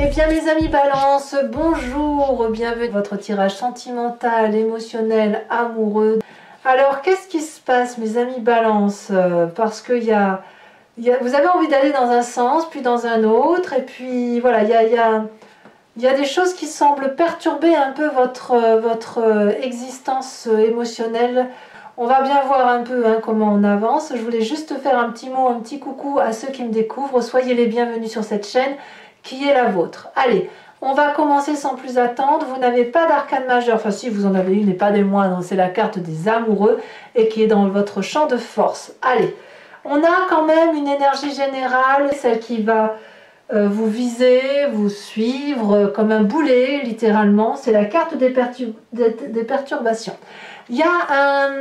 Eh bien mes amis Balance, bonjour, bienvenue dans votre tirage sentimental, émotionnel, amoureux. Alors qu'est-ce qui se passe mes amis Balance? Parce que vous avez envie d'aller dans un sens, puis dans un autre, et puis voilà, il y a des choses qui semblent perturber un peu votre existence émotionnelle. On va bien voir un peu comment on avance. Je voulais juste faire un petit mot, un petit coucou à ceux qui me découvrent. Soyez les bienvenus sur cette chaîne qui est la vôtre. Allez, on va commencer sans plus attendre. Vous n'avez pas d'arcane majeur, enfin si vous en avez une et pas des moindres, c'est la carte des amoureux et qui est dans votre champ de force. Allez, on a quand même une énergie générale, celle qui va vous viser, vous suivre comme un boulet littéralement. C'est la carte des perturbations. Il y a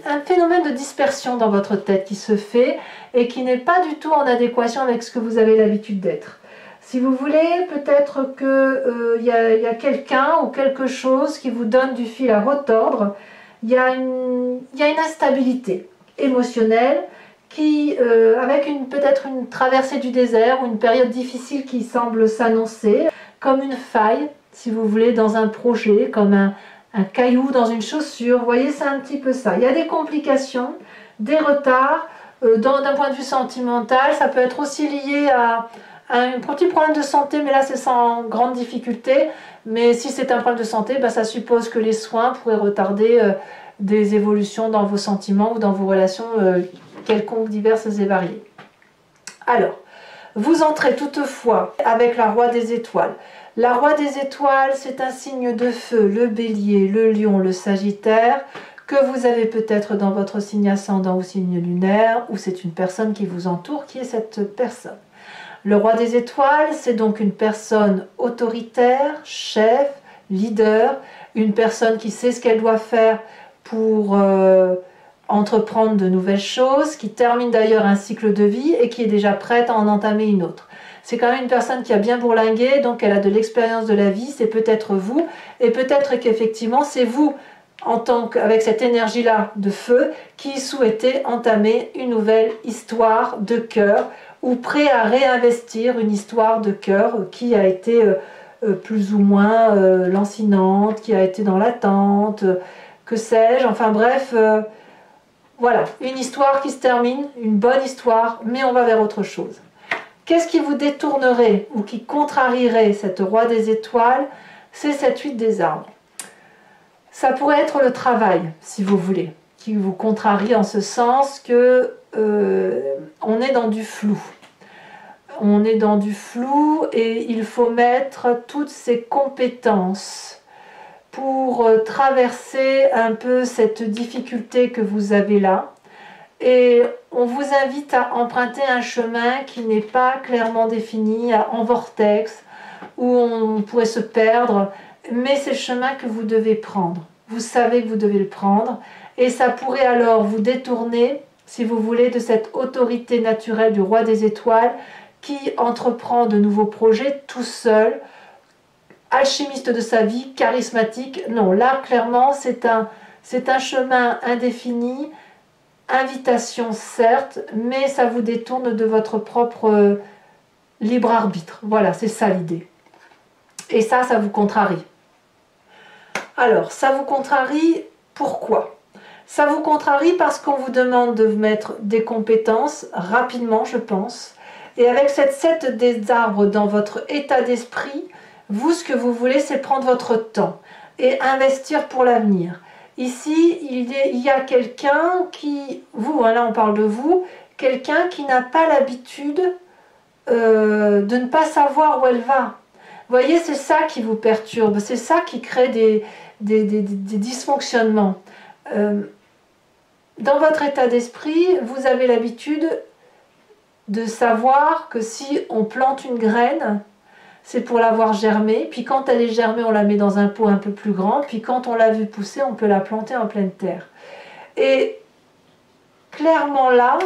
un phénomène de dispersion dans votre tête qui se fait et qui n'est pas du tout en adéquation avec ce que vous avez l'habitude d'être. Si vous voulez, peut-être qu'il y a quelqu'un ou quelque chose qui vous donne du fil à retordre. Il y a une instabilité émotionnelle qui, avec peut-être une traversée du désert ou une période difficile qui semble s'annoncer, comme une faille, si vous voulez, dans un projet, comme un caillou dans une chaussure. Vous voyez, c'est un petit peu ça. Il y a des complications, des retards. D'un point de vue sentimental, ça peut être aussi lié à un petit problème de santé, mais là c'est sans grande difficulté. Mais si c'est un problème de santé, ça suppose que les soins pourraient retarder des évolutions dans vos sentiments ou dans vos relations quelconques, diverses et variées. Alors, vous entrez toutefois avec la Roi des Étoiles. La Roi des Étoiles, c'est un signe de feu, le Bélier, le Lion, le Sagittaire, que vous avez peut-être dans votre signe ascendant ou signe lunaire, ou c'est une personne qui vous entoure, qui est cette personne. Le Roi des Étoiles, c'est donc une personne autoritaire, chef, leader, une personne qui sait ce qu'elle doit faire pour entreprendre de nouvelles choses, qui termine d'ailleurs un cycle de vie et qui est déjà prête à en entamer une autre. C'est quand même une personne qui a bien bourlingué, donc elle a de l'expérience de la vie, c'est peut-être vous, et peut-être qu'effectivement c'est vous, avec cette énergie-là de feu, qui souhaitez entamer une nouvelle histoire de cœur, ou prêt à réinvestir une histoire de cœur qui a été plus ou moins lancinante, qui a été dans l'attente, que sais-je, enfin bref, voilà, une histoire qui se termine, une bonne histoire, mais on va vers autre chose. Qu'est-ce qui vous détournerait ou qui contrarierait cette Roi des Étoiles? C'est cette 8 des arbres. Ça pourrait être le travail, si vous voulez, qui vous contrarie en ce sens que on est dans du flou. On est dans du flou et il faut mettre toutes ses compétences pour traverser un peu cette difficulté que vous avez là. Et on vous invite à emprunter un chemin qui n'est pas clairement défini, en vortex, où on pourrait se perdre, mais c'est le chemin que vous devez prendre. Vous savez que vous devez le prendre, et ça pourrait alors vous détourner, si vous voulez, de cette autorité naturelle du Roi des Étoiles, qui entreprend de nouveaux projets tout seul, alchimiste de sa vie, charismatique. Non, là, clairement, c'est un chemin indéfini, invitation certes, mais ça vous détourne de votre propre libre arbitre. Voilà, c'est ça l'idée. Et ça vous contrarie. Alors, ça vous contrarie, pourquoi? Ça vous contrarie parce qu'on vous demande de mettre des compétences rapidement, je pense. Et avec cette 7 des arbres dans votre état d'esprit, vous, ce que vous voulez, c'est prendre votre temps et investir pour l'avenir. Ici, il y a quelqu'un qui, vous, là on parle de vous, quelqu'un qui n'a pas l'habitude de ne pas savoir où elle va. Vous voyez, c'est ça qui vous perturbe, c'est ça qui crée des dysfonctionnements. Dans votre état d'esprit, vous avez l'habitude de savoir que si on plante une graine, c'est pour la voir germer, puis quand elle est germée, on la met dans un pot un peu plus grand, puis quand on l'a vue pousser, on peut la planter en pleine terre. Et clairement là,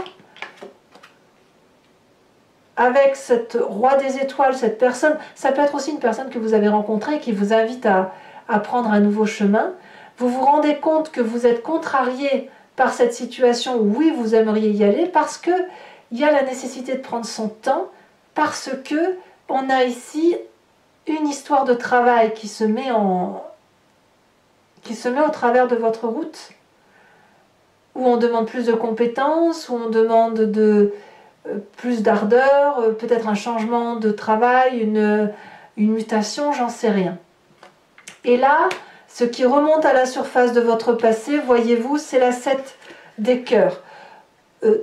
avec cette Roi des Étoiles, cette personne, ça peut être aussi une personne que vous avez rencontrée qui vous invite à prendre un nouveau chemin, vous vous rendez compte que vous êtes contrarié par cette situation où oui, vous aimeriez y aller, parce que il y a la nécessité de prendre son temps, parce que on a ici une histoire de travail qui se met au travers de votre route, où on demande plus de compétences, où on demande plus d'ardeur, peut-être un changement de travail, une mutation, j'en sais rien. Et là, ce qui remonte à la surface de votre passé, voyez-vous, c'est la 7 des cœurs.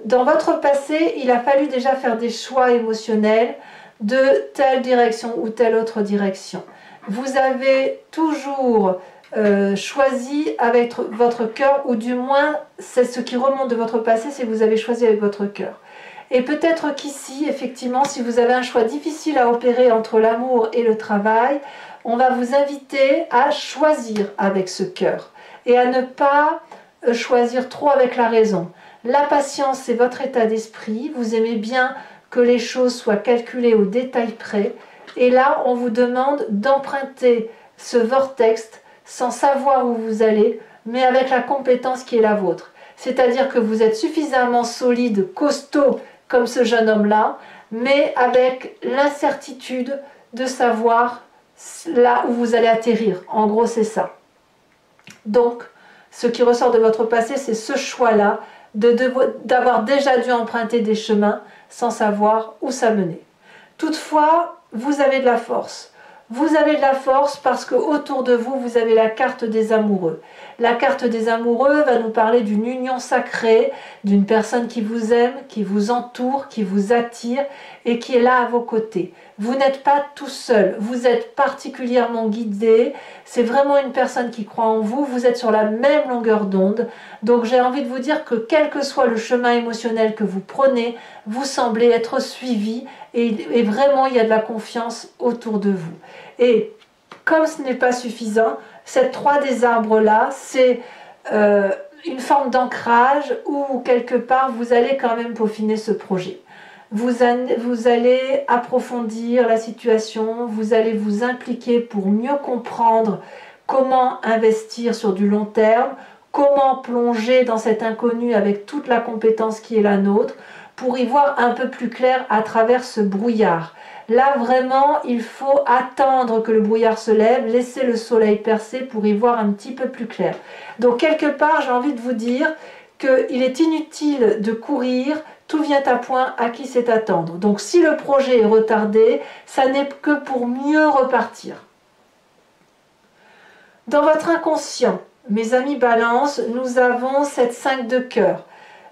Dans votre passé, il a fallu déjà faire des choix émotionnels de telle direction ou telle autre direction. Vous avez toujours choisi avec votre cœur, ou du moins, c'est ce qui remonte de votre passé, c'est que vous avez choisi avec votre cœur. Et peut-être qu'ici, effectivement, si vous avez un choix difficile à opérer entre l'amour et le travail, on va vous inviter à choisir avec ce cœur et à ne pas choisir trop avec la raison. La patience, c'est votre état d'esprit. Vous aimez bien que les choses soient calculées au détail près. Et là, on vous demande d'emprunter ce vortex sans savoir où vous allez, mais avec la compétence qui est la vôtre. C'est-à-dire que vous êtes suffisamment solide, costaud, comme ce jeune homme-là, mais avec l'incertitude de savoir là où vous allez atterrir. En gros, c'est ça. Donc, ce qui ressort de votre passé, c'est ce choix-là, d'avoir déjà dû emprunter des chemins sans savoir où ça menait. Toutefois, vous avez de la force. Vous avez de la force parce qu'autour de vous, vous avez la carte des amoureux. La carte des amoureux va nous parler d'une union sacrée, d'une personne qui vous aime, qui vous entoure, qui vous attire et qui est là à vos côtés. Vous n'êtes pas tout seul, vous êtes particulièrement guidé. C'est vraiment une personne qui croit en vous, vous êtes sur la même longueur d'onde. Donc j'ai envie de vous dire que quel que soit le chemin émotionnel que vous prenez, vous semblez être suivi et vraiment il y a de la confiance autour de vous. Et comme ce n'est pas suffisant, cette 3 des arbres là, c'est une forme d'ancrage où quelque part vous allez quand même peaufiner ce projet. Vous allez approfondir la situation, vous allez vous impliquer pour mieux comprendre comment investir sur du long terme, comment plonger dans cet inconnu avec toute la compétence qui est la nôtre, pour y voir un peu plus clair à travers ce brouillard. Là, vraiment, il faut attendre que le brouillard se lève, laisser le soleil percer pour y voir un petit peu plus clair. Donc, quelque part, j'ai envie de vous dire qu'il est inutile de courir, tout vient à point, à qui c'est attendre. Donc, si le projet est retardé, ça n'est que pour mieux repartir. Dans votre inconscient, mes amis Balance, nous avons cette 5 de cœur.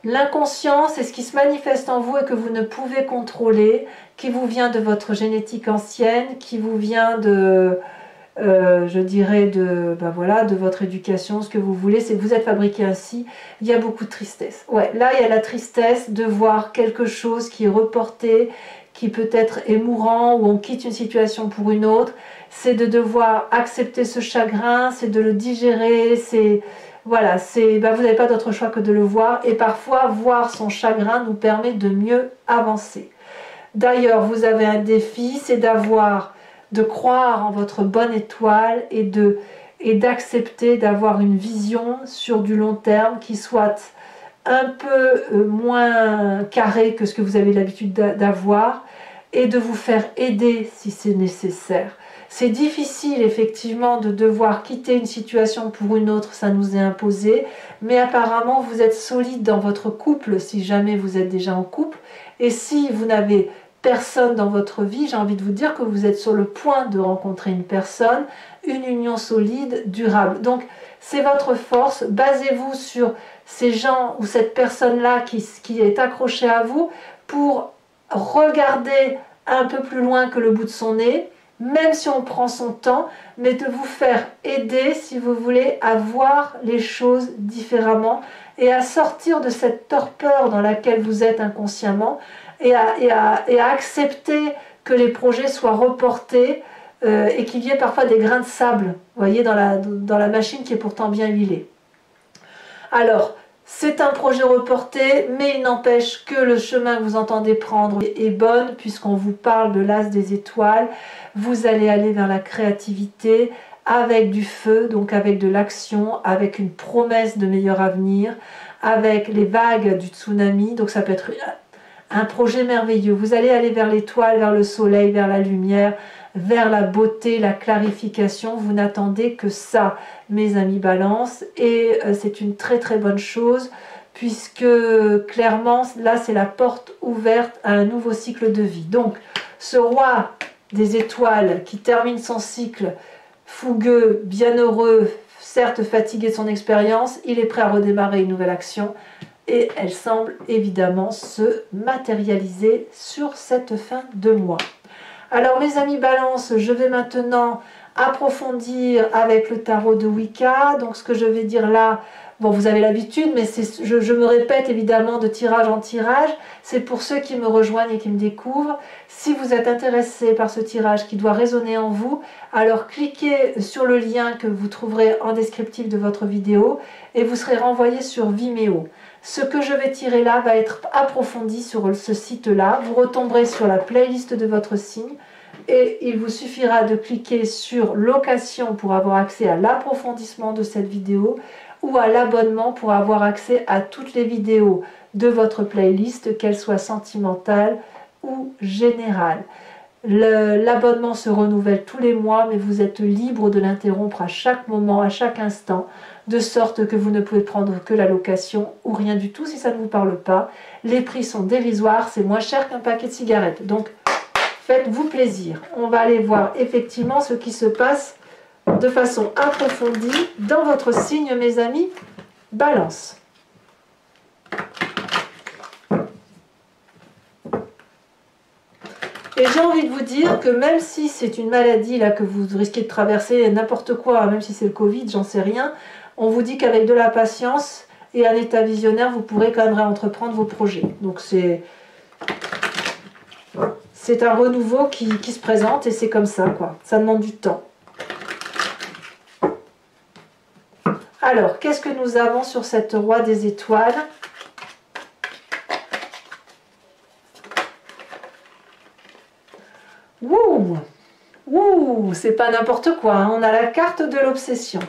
L'inconscient, c'est ce qui se manifeste en vous et que vous ne pouvez contrôler, qui vous vient de votre génétique ancienne, qui vous vient de, je dirais, de votre éducation, ce que vous voulez, c'est que vous êtes fabriqué ainsi. Il y a beaucoup de tristesse. Ouais, là, il y a la tristesse de voir quelque chose qui est reporté, qui peut-être est mourant, ou on quitte une situation pour une autre. C'est de devoir accepter ce chagrin, c'est de le digérer, c'est... Voilà, vous n'avez pas d'autre choix que de le voir, et parfois voir son chagrin nous permet de mieux avancer. D'ailleurs, vous avez un défi, c'est de croire en votre bonne étoile et d'accepter d'avoir une vision sur du long terme qui soit un peu moins carrée que ce que vous avez l'habitude d'avoir, et de vous faire aider si c'est nécessaire. C'est difficile effectivement de devoir quitter une situation pour une autre, ça nous est imposé, mais apparemment vous êtes solide dans votre couple si jamais vous êtes déjà en couple, et si vous n'avez personne dans votre vie, j'ai envie de vous dire que vous êtes sur le point de rencontrer une personne, une union solide, durable. Donc c'est votre force, basez-vous sur ces gens ou cette personne-là qui est accrochée à vous pour regarder un peu plus loin que le bout de son nez, même si on prend son temps, mais de vous faire aider, si vous voulez, à voir les choses différemment et à sortir de cette torpeur dans laquelle vous êtes inconsciemment et à accepter que les projets soient reportés et qu'il y ait parfois des grains de sable, vous voyez, dans la machine qui est pourtant bien huilée. Alors, c'est un projet reporté, mais il n'empêche que le chemin que vous entendez prendre est bon, puisqu'on vous parle de l'as des étoiles. Vous allez aller vers la créativité avec du feu, donc avec de l'action, avec une promesse de meilleur avenir, avec les vagues du tsunami. Donc ça peut être un projet merveilleux. Vous allez aller vers l'étoile, vers le soleil, vers la lumière, vers la beauté, la clarification. Vous n'attendez que ça, mes amis Balance, et c'est une très très bonne chose, puisque clairement, là, c'est la porte ouverte à un nouveau cycle de vie. Donc, ce roi des étoiles qui termine son cycle fougueux, bienheureux, certes fatigué de son expérience, il est prêt à redémarrer une nouvelle action et elle semble évidemment se matérialiser sur cette fin de mois. Alors mes amis Balance, je vais maintenant approfondir avec le tarot de Wicca. Donc ce que je vais dire là, bon vous avez l'habitude, mais je me répète évidemment de tirage en tirage. C'est pour ceux qui me rejoignent et qui me découvrent. Si vous êtes intéressé par ce tirage qui doit résonner en vous, alors cliquez sur le lien que vous trouverez en descriptif de votre vidéo et vous serez renvoyé sur Vimeo. Ce que je vais tirer là va être approfondi sur ce site-là. Vous retomberez sur la playlist de votre signe et il vous suffira de cliquer sur location pour avoir accès à l'approfondissement de cette vidéo ou à l'abonnement pour avoir accès à toutes les vidéos de votre playlist, qu'elles soient sentimentales ou générales. L'abonnement se renouvelle tous les mois, mais vous êtes libre de l'interrompre à chaque moment, à chaque instant, de sorte que vous ne pouvez prendre que la location ou rien du tout si ça ne vous parle pas. Les prix sont dérisoires, c'est moins cher qu'un paquet de cigarettes. Donc, faites-vous plaisir. On va aller voir effectivement ce qui se passe de façon approfondie dans votre signe, mes amis Balance. Et j'ai envie de vous dire que même si c'est une maladie là que vous risquez de traverser, n'importe quoi, même si c'est le Covid, j'en sais rien, on vous dit qu'avec de la patience et un état visionnaire, vous pourrez quand même réentreprendre vos projets. Donc c'est un renouveau qui se présente et c'est comme ça, quoi. Ça demande du temps. Alors, qu'est-ce que nous avons sur cette roi des étoiles ? Ouh, ouh, c'est pas n'importe quoi, hein. On a la carte de l'obsession.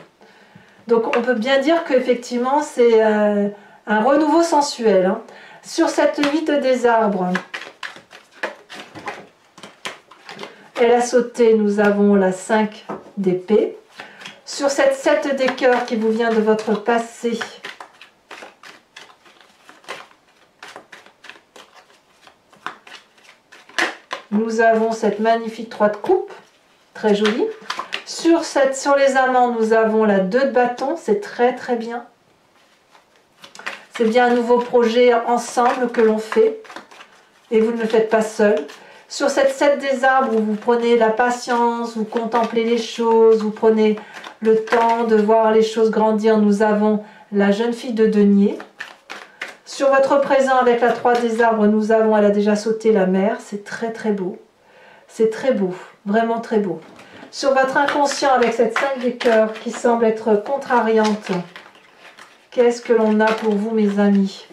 Donc on peut bien dire qu'effectivement c'est un renouveau sensuel, hein. Sur cette 8 des arbres, elle a sauté, nous avons la 5 d'épée. Sur cette 7 des cœurs qui vous vient de votre passé, nous avons cette magnifique 3 de coupe, très jolie. Sur les amants, nous avons la 2 de bâton, c'est très très bien. C'est bien un nouveau projet ensemble que l'on fait et vous ne le faites pas seul. Sur cette 7 des arbres, où vous prenez la patience, vous contemplez les choses, vous prenez le temps de voir les choses grandir, nous avons la jeune fille de denier. Sur votre présent avec la 3 des arbres, nous avons, elle a déjà sauté la mer, c'est très très beau. C'est très beau, vraiment très beau. Sur votre inconscient avec cette 5 des cœurs qui semble être contrariante, qu'est-ce que l'on a pour vous mes amis?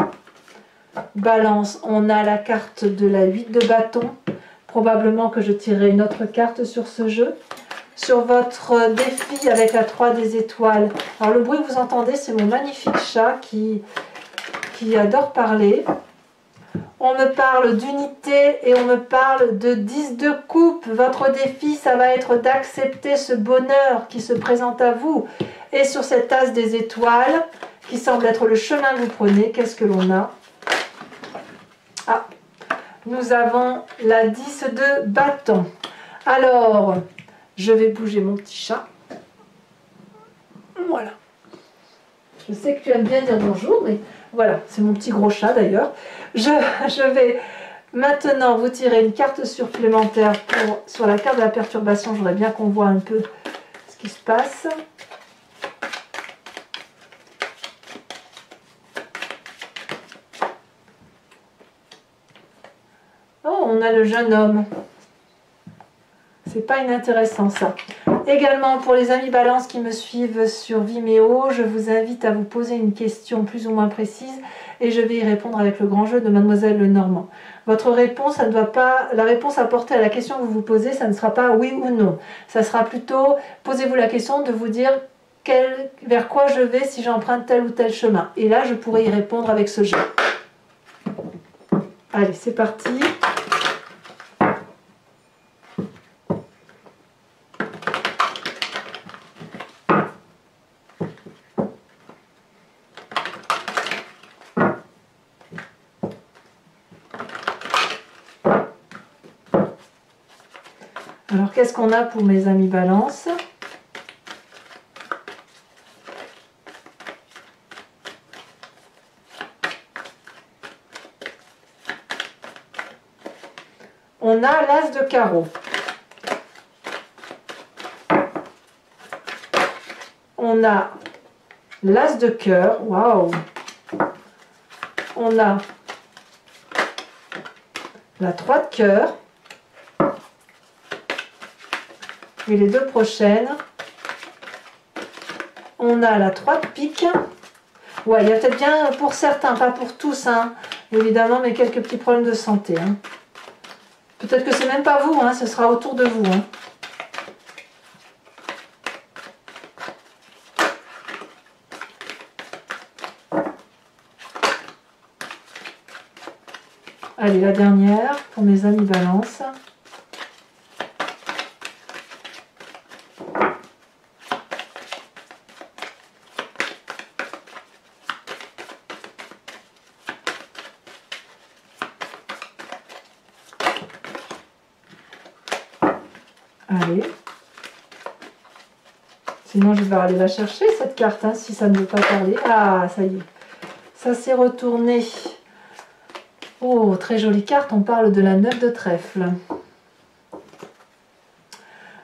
Balance, on a la carte de la 8 de bâton. Probablement que je tirerai une autre carte sur ce jeu. Sur votre défi avec la 3 des étoiles. Alors le bruit que vous entendez, c'est mon magnifique chat qui adore parler. On me parle d'unité et on me parle de 10 de coupe. Votre défi, ça va être d'accepter ce bonheur qui se présente à vous. Et sur cette as des étoiles, qui semble être le chemin que vous prenez, qu'est-ce que l'on a? Ah, nous avons la 10 de bâton. Alors, je vais bouger mon petit chat. Voilà. Je sais que tu aimes bien dire bonjour, mais voilà, c'est mon petit gros chat d'ailleurs. Je vais maintenant vous tirer une carte supplémentaire sur la carte de la perturbation. J'aimerais bien qu'on voit un peu ce qui se passe. Oh, on a le jeune homme. C'est pas inintéressant ça. Également pour les amis Balance qui me suivent sur Vimeo, je vous invite à vous poser une question plus ou moins précise et je vais y répondre avec le grand jeu de Mademoiselle Lenormand. Votre réponse, ça ne doit pas, la réponse apportée à la question que vous vous posez, ça ne sera pas oui ou non. Ça sera plutôt, posez-vous la question de vous dire vers quoi je vais si j'emprunte tel ou tel chemin. Et là, je pourrai y répondre avec ce jeu. Allez, c'est parti. Alors, qu'est-ce qu'on a pour mes amis Balance? On a l'as de carreau. On a l'as de cœur. Waouh! On a la 3 de cœur. Et les deux prochaines, on a la 3 de pique. Ouais, il y a peut-être bien pour certains, pas pour tous, hein, évidemment, mais quelques petits problèmes de santé. Hein. Peut-être que c'est même pas vous, hein, ce sera autour de vous. Hein. Allez, la dernière pour mes amis Balance. Allez. Sinon, je vais aller la chercher, cette carte, hein, si ça ne veut pas parler. Ah, ça y est. Ça s'est retourné. Oh, très jolie carte. On parle de la 9 de trèfle.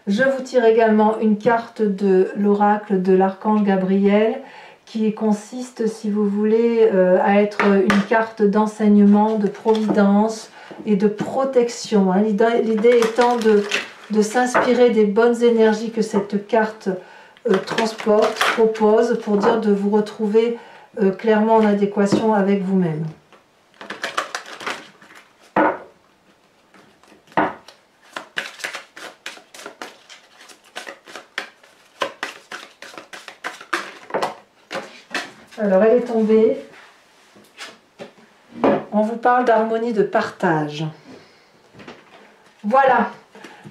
Je vous tire également une carte de l'oracle de l'archange Gabriel qui consiste, si vous voulez, à être une carte d'enseignement, de providence et de protection. Hein. L'idée étant de s'inspirer des bonnes énergies que cette carte transporte, propose, pour dire de vous retrouver clairement en adéquation avec vous-même. Alors elle est tombée. On vous parle d'harmonie de partage. Voilà.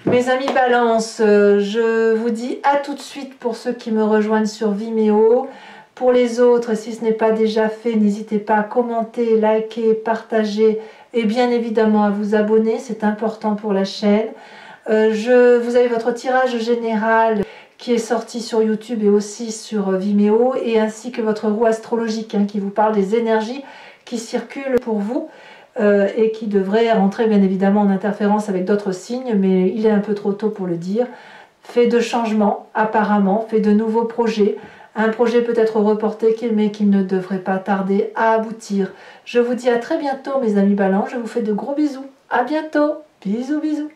Mes amis Balance, je vous dis à tout de suite pour ceux qui me rejoignent sur Vimeo. Pour les autres, si ce n'est pas déjà fait, n'hésitez pas à commenter, liker, partager et bien évidemment à vous abonner, c'est important pour la chaîne. Vous avez votre tirage général qui est sorti sur YouTube et aussi sur Vimeo, et ainsi que votre roue astrologique hein, qui vous parle des énergies qui circulent pour vous. Et qui devrait rentrer bien évidemment en interférence avec d'autres signes, mais il est un peu trop tôt pour le dire. Fait de changements, apparemment, fait de nouveaux projets, un projet peut-être reporté, mais qui ne devrait pas tarder à aboutir. Je vous dis à très bientôt mes amis Balance, je vous fais de gros bisous. À bientôt, bisous bisous.